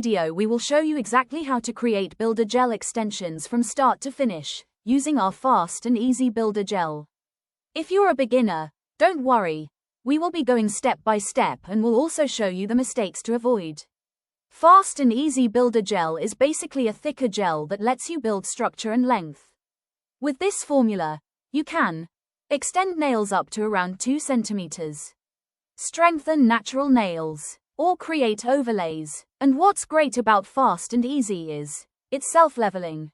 video we will show you exactly how to create builder gel extensions from start to finish, using our fast and easy builder gel. If you're a beginner, don't worry, we will be going step by step and will also show you the mistakes to avoid. Fast and easy builder gel is basically a thicker gel that lets you build structure and length. With this formula, you can extend nails up to around 2 centimeters, strengthen natural nails, or create overlays. And what's great about fast and easy is, it's self-leveling.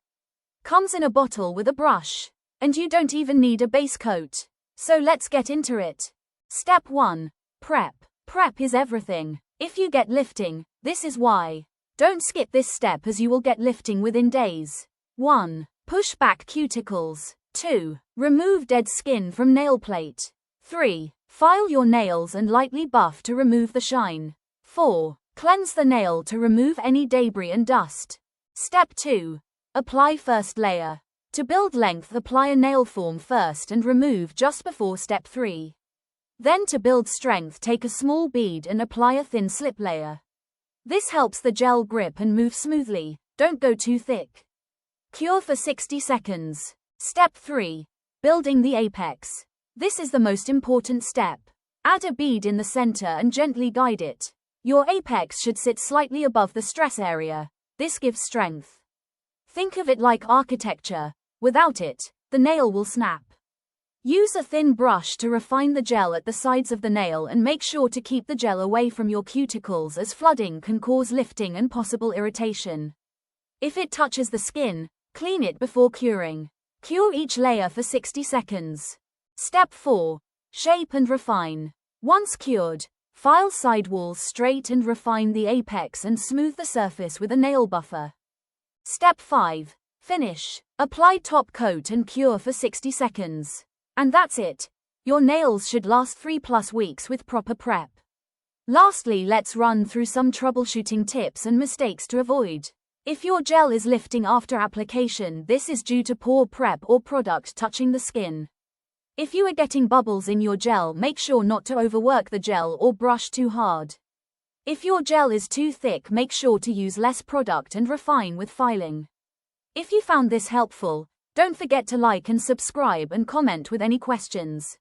Comes in a bottle with a brush, and you don't even need a base coat. So let's get into it. Step 1. Prep. Prep is everything. If you get lifting, this is why. Don't skip this step as you will get lifting within days. 1. Push back cuticles. 2. Remove dead skin from nail plate. 3. File your nails and lightly buff to remove the shine. 4. Cleanse the nail to remove any debris and dust. Step 2. Apply first layer. To build length, apply a nail form first and remove just before step 3. Then to build strength, take a small bead and apply a thin slip layer. This helps the gel grip and move smoothly, don't go too thick. Cure for 60 seconds. Step 3. Building the apex. This is the most important step. Add a bead in the center and gently guide it. Your apex should sit slightly above the stress area. This gives strength. Think of it like architecture. Without it, the nail will snap. Use a thin brush to refine the gel at the sides of the nail and make sure to keep the gel away from your cuticles as flooding can cause lifting and possible irritation. If it touches the skin, clean it before curing. Cure each layer for 60 seconds. Step 4. Shape and refine. Once cured, file side walls straight and refine the apex and smooth the surface with a nail buffer. Step 5. Finish. Apply top coat and cure for 60 seconds. And that's it. Your nails should last 3+ weeks with proper prep. Lastly, let's run through some troubleshooting tips and mistakes to avoid. If your gel is lifting after application, this is due to poor prep or product touching the skin. If you are getting bubbles in your gel, make sure not to overwork the gel or brush too hard. If your gel is too thick, make sure to use less product and refine with filing. If you found this helpful, don't forget to like and subscribe and comment with any questions.